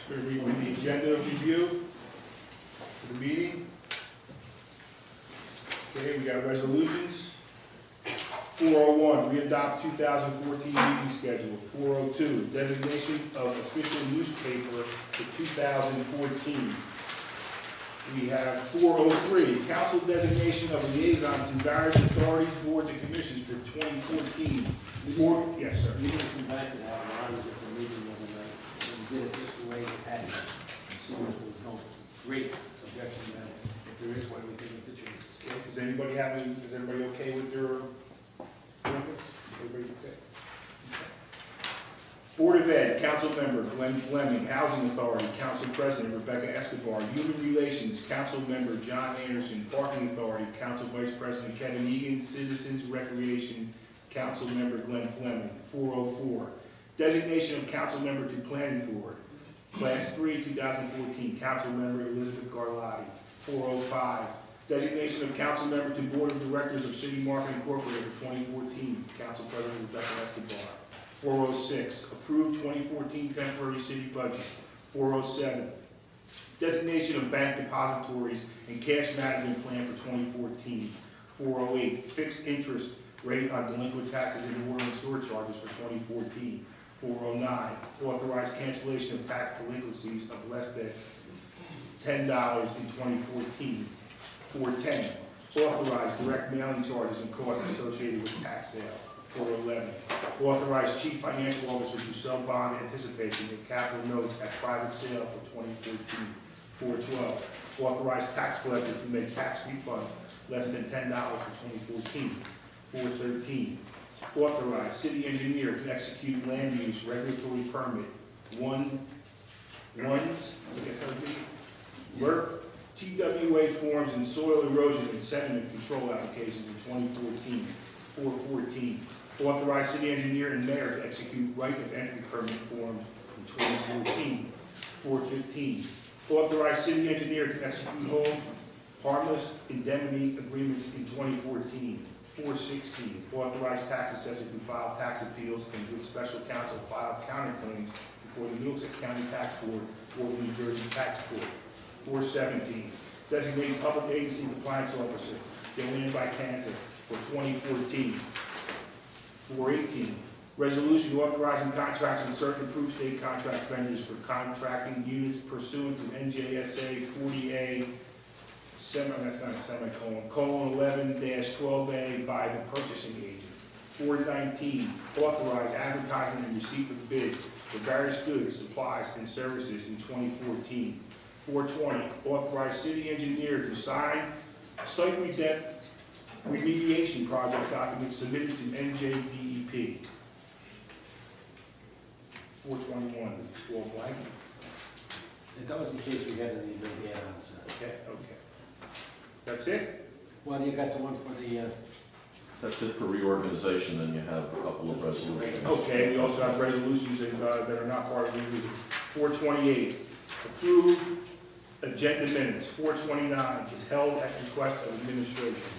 We're going to read the agenda review for the meeting. Okay, we got resolutions. 401, we adopt 2014 meeting schedule. 402, designation of official newspaper for 2014. We have 403, council designation of liaison to various authorities, boards, and commissions for 2014. Yes, sir. You didn't come back to that when I was at the meeting the other night, and you did it just the way it had it. So there was no great objection to that. If there is one, we can make the changes. Okay, is everybody okay with their appointments? Everybody okay? Board of Ed, Council Member Glenn Fleming. Housing Authority, Council President Rebecca Escobar. Human Relations, Council Member John Anderson. Parking Authority, Council Vice President Kevin Egan. Citizens Recreation, Council Member Glenn Fleming. 404, designation of Council Member to Planning Board. Class 3, 2014, Council Member Elizabeth Garlotti. 405, designation of Council Member to Board of Directors of City Market Incorporated for 2014, Council President Rebecca Escobar. 406, approved 2014 temporary city budget. 407, designation of bank depositories and cash management plan for 2014. 408, fixed interest rate on delinquent taxes and water and sewer charges for 2014. 409, authorized cancellation of tax delinquencies of less than $10 in 2014. 410, authorized direct mailing charges and costs associated with tax sale. 411, authorized chief financial officer to sell bond anticipation and capital notes at private sale for 2014. 412, authorized tax collector to make tax refunds less than $10 for 2014. 413, authorized city engineer to execute land use regulatory permit TWA forms and soil erosion and sediment control applications in 2014. 414, authorized city engineer and mayor to execute right of entry permit forms in 2014. 415, authorized city engineer to execute home harmless indemnity agreements in 2014. 416, authorized tax assessor to file tax appeals and with special counsel file counterclaims before the Middlesex County Tax Board or the New Jersey Tax Court. 417, designate public agency compliance officer Joanne Vicanza for 2014. 418, resolution authorizing contracts with certain approved state contract vendors for contracting units pursuant to NJSA 40A, that's not a semicolon, colon 11-12A by the purchasing agent. 419, authorize advertisement and receipt of bids for various goods, supplies, and services in 2014. 420, authorize city engineer to sign site remediation project documents submitted to NJDEP. 421, all blank. If that was the case, we had any big add-ons. Okay. That's it? Well, you got the one for the, That's it for reorganization, and you have a couple of resolutions. Okay, we also have resolutions that are not part of the review. 428, approve agenda minutes. 429 is held at request of administration.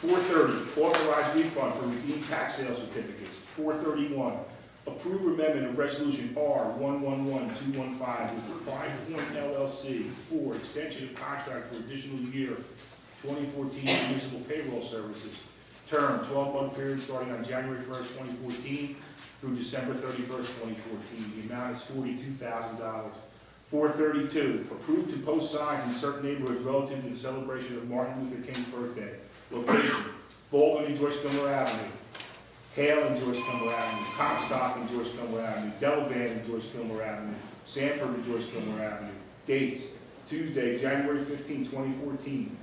430, authorized refund for redeemed tax sale certificates. 431, approve amendment of resolution R111215 with Prime Point LLC for extension of contract for additional year 2014 municipal payroll services. Term 12-month period starting on January 1st, 2014 through December 31st, 2014. The amount is $42,000. 432, approved to post signs in certain neighborhoods relative to the celebration of Martin Luther King's birthday. Location, Baldwin and Joyce Gilmore Avenue, Hale and Joyce Gilmore Avenue, Comstock and Joyce Gilmore Avenue, Delavan and Joyce Gilmore Avenue, Sanford and Joyce Gilmore Avenue. Dates, Tuesday, January 15, 2014,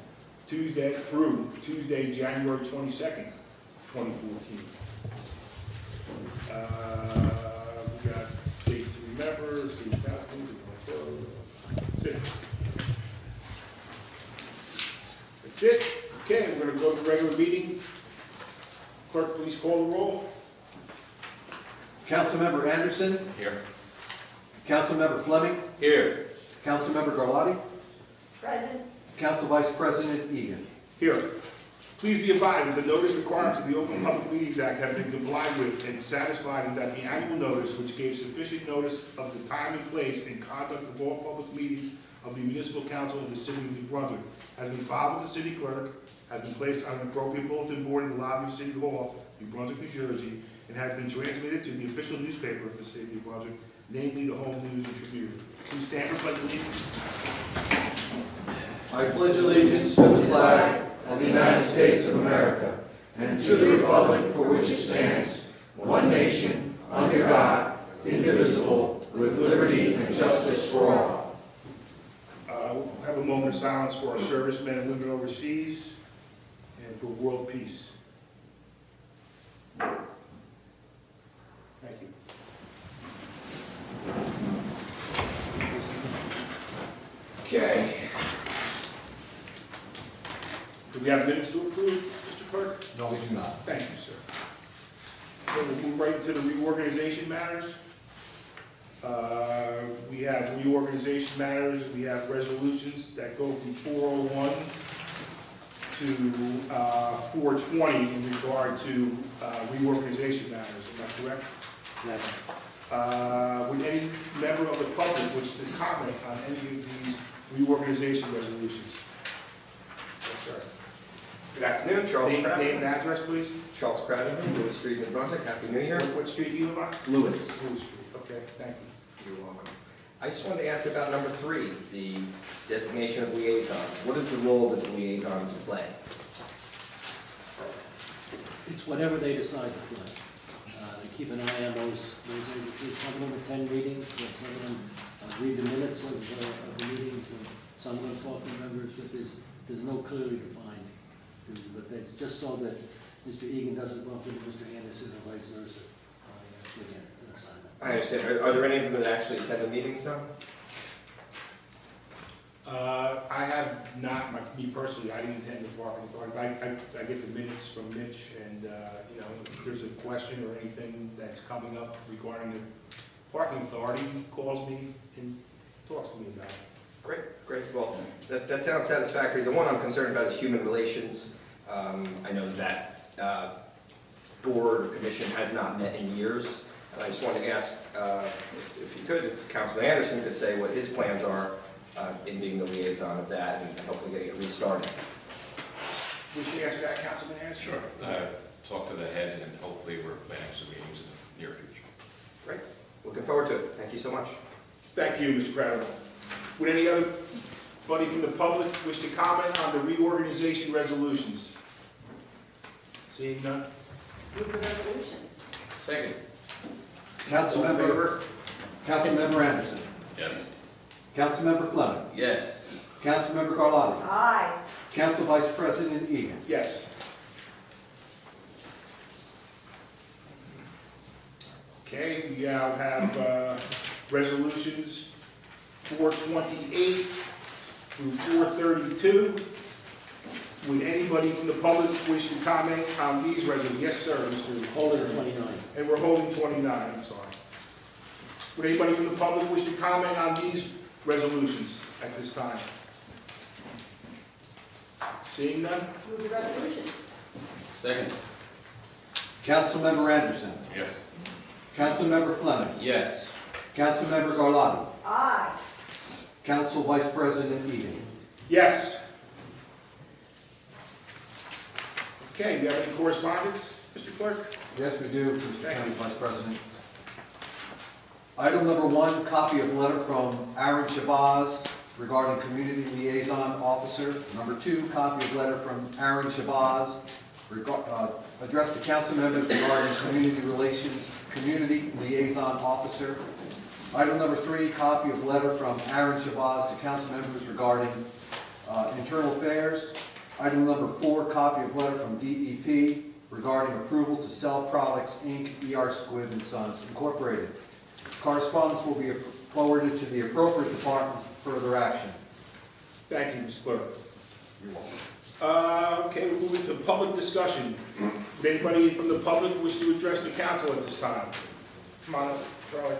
Tuesday through Tuesday, January 22nd, 2014. We got dates to remember, city councils, that's it. That's it. Okay, we're going to go to the regular meeting. Clerk, please call the roll. Councilmember Anderson. Here. Councilmember Fleming. Here. Councilmember Garlotti. Present. Council Vice President Egan. Here. Please be advised that the notice requirements of the Open Public Meetings Act have been complied with and satisfied, and that the annual notice, which gave sufficient notice of the time and place and conduct of all public meetings of the municipal council of the city of New Brunswick, has been filed with the city clerk, has been placed on an appropriate bulletin board in the lobby of City Hall, New Brunswick, New Jersey, and has been transmitted to the official newspaper of the city of New Brunswick, namely the Home News and Tribune. Please stand for pledge of allegiance. I pledge allegiance to the flag of the United States of America and to the republic for which it stands, one nation, under God, indivisible, with liberty and justice for all. We'll have a moment of silence for our servicemen and women overseas and for world peace. Thank you. Okay. Do we have minutes to approve, Mr. Clerk? No, we do not. Thank you, sir. So we'll move right into the reorganization matters. We have reorganization matters, we have resolutions that go from 401 to 420 in regard to reorganization matters, am I correct? Would any member of the public wish to comment on any of these reorganization resolutions? Yes, sir. Good afternoon, Charles Name Craddock. and address, please. Charles Craddock, Lewis Street, New Brunswick. Happy New Year. What street do you live on? Lewis. Lewis Street, okay, thank you. You're welcome. I just wanted to ask about number 3, the designation of liaisons. What is the role that the liaisons play? It's whatever they decide to play. Keep an eye on those, some of them attend meetings, some of them read the minutes of the meetings, and some of them talk to members, but there's no clearly defined duty. But it's just so that Mr. Egan doesn't bump into Mr. Anderson or vice versa. Again, an assignment. I understand. Are there any of them that actually attend the meetings, though? I have not, me personally, I didn't attend the parking authority, but I get the minutes from Mitch, and, you know, if there's a question or anything that's coming up regarding the parking authority, he calls me and talks to me about it. Great. Well, that sounds satisfactory. The one I'm concerned about is human relations. I know that board or commission has not met in years, and I just wanted to ask if you could, if Councilman Anderson could say what his plans are in being the liaison of that and hopefully getting it restarted. Would you answer that, Councilman Anderson? Sure. Talk to the head, and hopefully we're planning some meetings in the near future. Great. Looking forward to it. Thank you so much. Thank you, Mr. Crowder. Would anybody from the public wish to comment on the reorganization resolutions? Seeing none? Move the resolutions. Second. All in favor? Councilmember Anderson. Yes. Councilmember Fleming. Yes. Councilmember Garlotti. Aye. Council Vice President Egan. Yes. Okay, we now have resolutions 428 through 432. Would anybody from the public wish to comment on these resolutions? Yes, sir, Mr. Holding 29. And we're holding 29, I'm sorry. Would anybody from the public wish to comment on these resolutions at this time? Seeing none? Move the resolutions. Second. Councilmember Anderson. Yes. Councilmember Fleming. Yes. Councilmember Garlotti. Aye. Council Vice President Egan. Yes. Okay, do you have any correspondence, Mr. Clerk? Yes, we do, Mr. Thank County you. Vice President. Item number 1, copy of letter from Aaron Shabazz regarding Community Liaison Officer. Number 2, copy of letter from Aaron Shabazz addressed to council members regarding Community Liaison Officer. Item number 3, copy of letter from Aaron Shabazz to council members regarding Internal Affairs. Item number 4, copy of letter from DEP regarding approval to sell products, Inc., ER Squibb and Sons Incorporated. Correspondence will be forwarded to the appropriate departments for further action. Thank you, Mr. Clerk. Okay, we're moving to public discussion. Would anybody from the public wish to address the council at this time? Come on up, Charlie.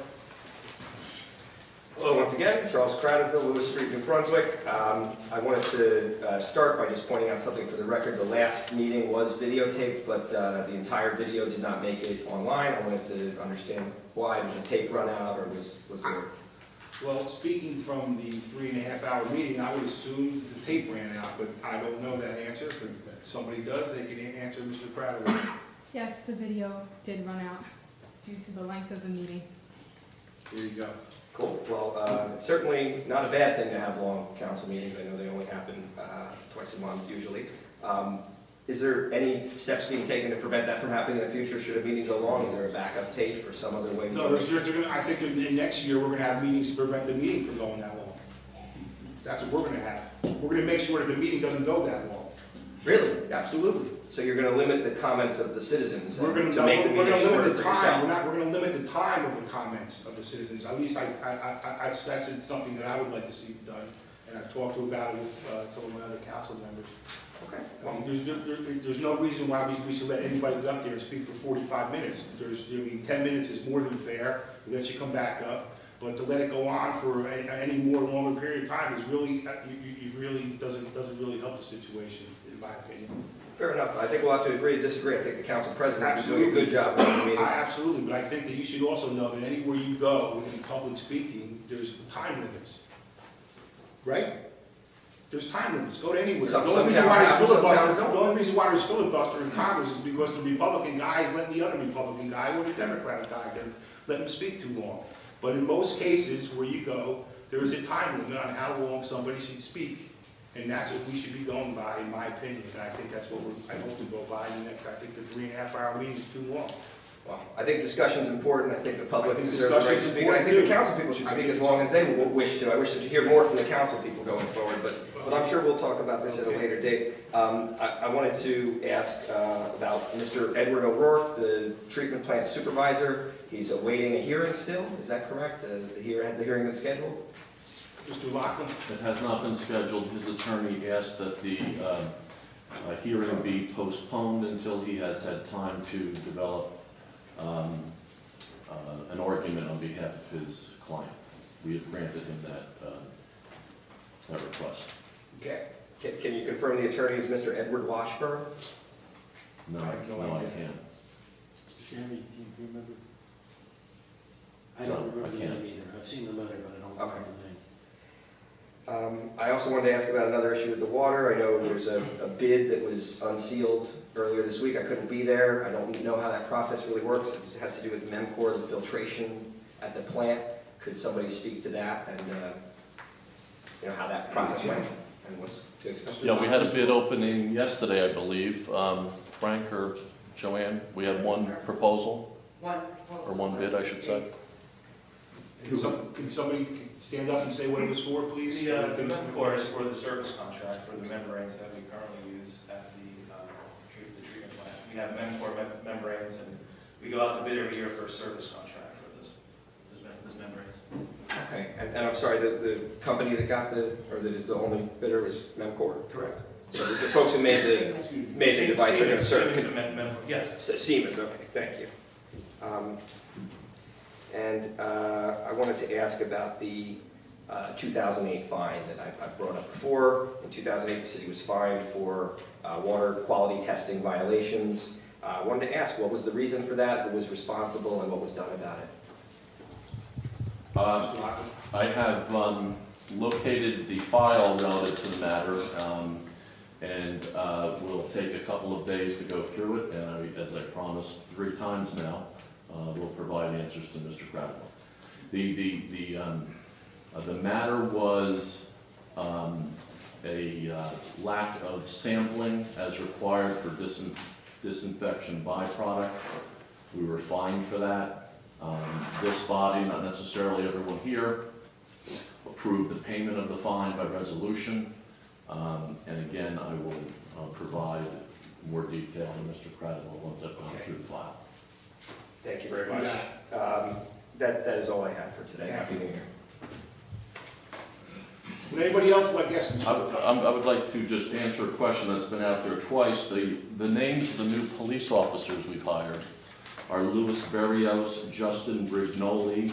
Hello, once again, Charles Craddockville, Lewis Street, New Brunswick. I wanted to start by just pointing out something for the record. The last meeting was videotaped, but the entire video did not make it online. I wanted to understand why. Did the tape run out, or was there? Well, speaking from the 3.5-hour meeting, I would assume the tape ran out, but I don't know that answer. But if somebody does, they can answer Mr. Craddock. Yes, the video did run out due to the length of the meeting. There you go. Cool. Well, it's certainly not a bad thing to have long council meetings. I know they only happen twice a month usually. Is there any steps being taken to prevent that from happening in the future? Should a meeting go long? Is there a backup tape or some other way? No, I think in next year, we're gonna have meetings to prevent the meeting from going that long. That's what we're gonna have. We're gonna make sure that the meeting doesn't go that long. Really? Absolutely. So you're going to limit the comments of the citizens We're gonna, to make the we're meeting gonna shorter limit the for time, yourself? we're gonna limit the time of the comments of the citizens. At least that's something that I would like to see done, and I've talked about it with some of my other council members. Okay. There's no reason why we should let anybody get up there and speak for 45 minutes. 10 minutes is more than fair, we let you come back up, but to let it go on for any more longer period of time is really, you really doesn't really help the situation, in my opinion. Fair enough. I think we'll have to agree to disagree. I think the council president is doing a good job running the meetings. Absolutely, but I think that you should also know that anywhere you go in public speaking, there's time limits. Right? There's time limits. Go to anywhere. Some The only reason why there's towns have, some towns filibuster, don't. the only reason why there's filibuster in Congress is because the Republican guy is letting the other Republican guy or the Democratic guy let him speak too long. But in most cases where you go, there is a time limit on how long somebody should speak. And that's what we should be going by, in my opinion, and I think that's what I hope to go by. And I think the 3.5-hour meeting is too long. Well, I think discussion's important. I think the public I think deserves the right to discussion's speak. And I think the important, council people should too. speak as long as they wish to. I wish to hear more from the council people going forward, but I'm sure we'll talk about this at a later date. I wanted to ask about Mr. Edward O'Rourke, the treatment plant supervisor. He's awaiting a hearing still, is that correct? Has the hearing been scheduled? Mr. Lockland? It has not been scheduled. His attorney asked that the hearing be postponed until he has had time to develop an argument on behalf of his client. We have granted him that request. Okay. Can you confirm the attorney is Mr. Edward Washburn? No, I have no no, I idea. can't. Mr. Chairman, do you remember? I No, don't remember I the can't. name either. I've seen the letter, but I don't remember the name. I also wanted to ask about another issue with the water. I know there's a bid that was unsealed earlier this week. I couldn't be there. I don't know how that process really works. It has to do with MEMCOR, the filtration at the plant. Could somebody speak to that and how that process went and what's to expect? Yeah, we had a bid opening yesterday, I believe. Frank or Joanne, we have one proposal, or one bid, I should say. Can somebody stand up and say what it was for, please? The MEMCOR is for the service contract for the membranes that we currently use at the treatment plant. We have MEMCOR membranes, and we go out to bid every year for a service contract for those membranes. Okay, and I'm sorry, the company that got that is the only bidder is MEMCOR, correct? So the folks who made the device are going to serve. Siemens and MEMCOR, yes. Siemens, okay, thank you. I wanted to ask about the 2008 fine that I brought up before. In 2008, the city was fined for water quality testing violations. I wanted to ask, what was the reason for that, who was responsible, and what was done about it? I have located the file relative to the matter, and we'll take a couple of days to go through it, and as I promised 3 times now, we'll provide answers to Mr. Cradwell. The matter was a lack of sampling as required for disinfection byproduct. We were fined for that. This body, not necessarily everyone here, approved the payment of the fine by resolution. And again, I will provide more detail to Mr. Cradwell once I've gone through the file. Thank you very much. That is all I have for today. Happy New Year. Would anybody else like to ask them? I would like to just answer a question that's been out there twice. The names of the new police officers we've hired are Louis Berrios, Justin Brignoli,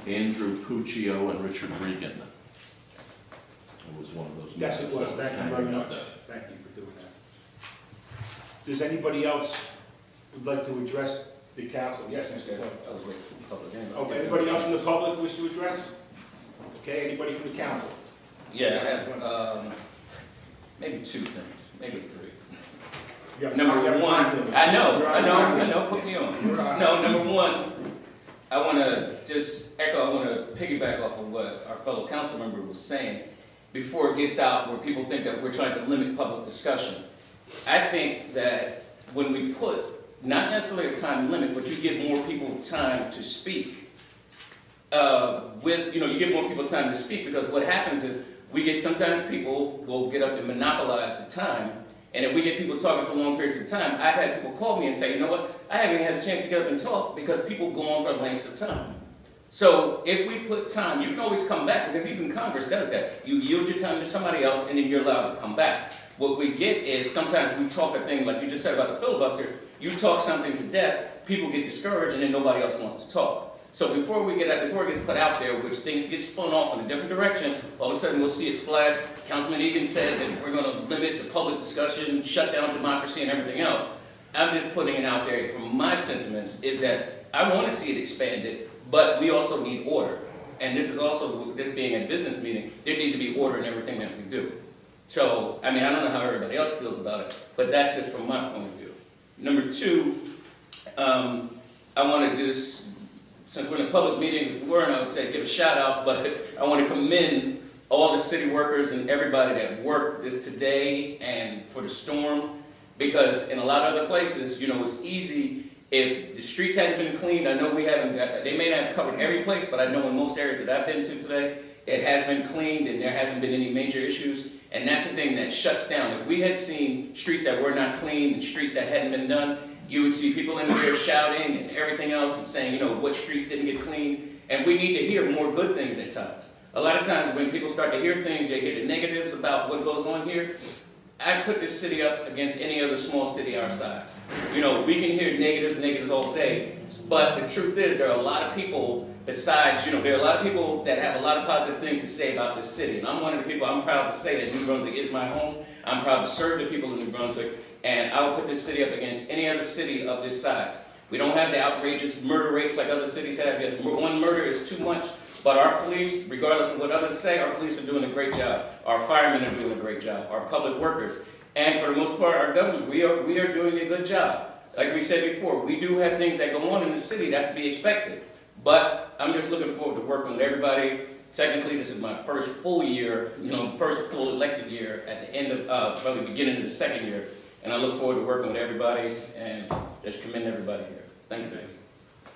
Andrew Puccio and Richard Regan. It was one of those. Yes, it was. Thank you very Hanging out much. there. Thank you for doing that. Does anybody else would like to address the council? Yes, Mr. Cole. I was waiting for the public hearing. Okay, anybody else from the public wish to address? Okay, anybody from the council? Yeah, I have, maybe 2 things, maybe 3. You have- Number you have one, time limit. I know, You're on I know, time I limit. know, put me on. You're on. No, number one, I want to just echo, I want to piggyback off of what our fellow council member was saying before it gets out where people think that we're trying to limit public discussion. I think that when we put, not necessarily a time limit, but you give more people time to speak, you give more people time to speak, because what happens is sometimes people will get up and monopolize the time. And if we get people talking for long periods of time, I've had people call me and say, you know what, I haven't even had a chance to get up and talk because people go on for lengths of time. So if we put time, you can always come back, because even Congress does that. You yield your time to somebody else and then you're allowed to come back. What we get is sometimes we talk a thing like you just said about the filibuster, you talk something to death, people get discouraged and then nobody else wants to talk. So before it gets put out there, which things get spun off in a different direction, all of a sudden we'll see it splash. Councilman Egan said that we're going to limit the public discussion, shut down democracy and everything else. I'm just putting it out there from my sentiments is that I want to see it expanded, but we also need order. And this is also, this being a business meeting, there needs to be order in everything that we do. So, I mean, I don't know how everybody else feels about it, but that's just from my point of view. Number 2, I want to just, since we're in a public meeting, if we weren't, I would say give a shout out, but I want to commend all the city workers and everybody that worked this today and for the storm, because in a lot of other places, it's easy if the streets hadn't been cleaned. I know they may not have covered every place, but I know in most areas that I've been to today, it has been cleaned and there hasn't been any major issues. And that's the thing that shuts down. If we had seen streets that were not clean and streets that hadn't been done, you would see people in there shouting and everything else and saying, what streets didn't get cleaned. And we need to hear more good things at times. A lot of times when people start to hear things, they hear the negatives about what goes on here. I put this city up against any other small city our size. We can hear negatives all day, but the truth is there are a lot of people besides, there are a lot of people that have a lot of positive things to say about this city. And I'm one of the people, I'm proud to say that New Brunswick is my home. I'm proud to serve the people of New Brunswick, and I will put this city up against any other city of this size. We don't have the outrageous murder rates like other cities have. Yes, one murder is too much. But our police, regardless of what others say, our police are doing a great job. Our firemen are doing a great job. Our public workers. And for the most part, our government, we are doing a good job. Like we said before, we do have things that go on in the city that's to be expected. But I'm just looking forward to working with everybody. Technically, this is my first full year, first full elected year at the end of, probably beginning of the second year. And I look forward to working with everybody and just commend everybody here. Thank you.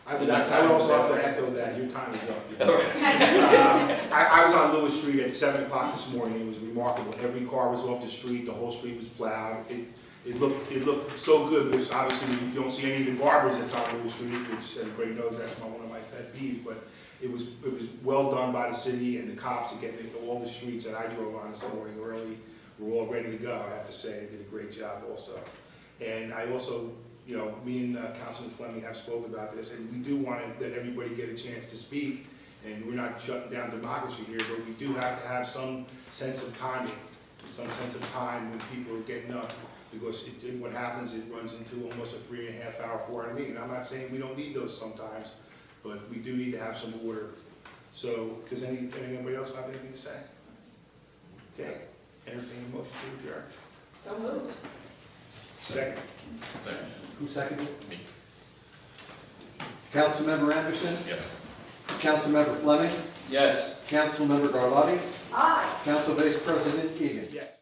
I would also have to echo that. Your time is up. All right. I was on Lewis Street at 7 o'clock this morning. It was remarkable. Every car was off the street. The whole street was plowed. It looked so good, because obviously you don't see any of the garbage that's on Lewis Street, which everybody knows that's one of my pet peeves. But it was well done by the city and the cops to get all the streets that I drove on this morning early. We're all ready to go. I have to say, they did a great job also. And I also, me and Councilman Fleming have spoken about this, and we do want to let everybody get a chance to speak. And we're not shutting down democracy here, but we do have to have some sense of timing, some sense of time when people are getting up. Because what happens, it runs into almost a 3.5-hour, 4-hour meeting. I'm not saying we don't need those sometimes, but we do need to have some order. So, does anybody else have anything to say? Okay, entertain a motion to adjourn. So moved. Second. Second. Who seconded? Me. Councilmember Anderson? Yes. Councilmember Fleming? Yes. Councilmember Garlotti? Aye. Council Vice President Egan? Yes.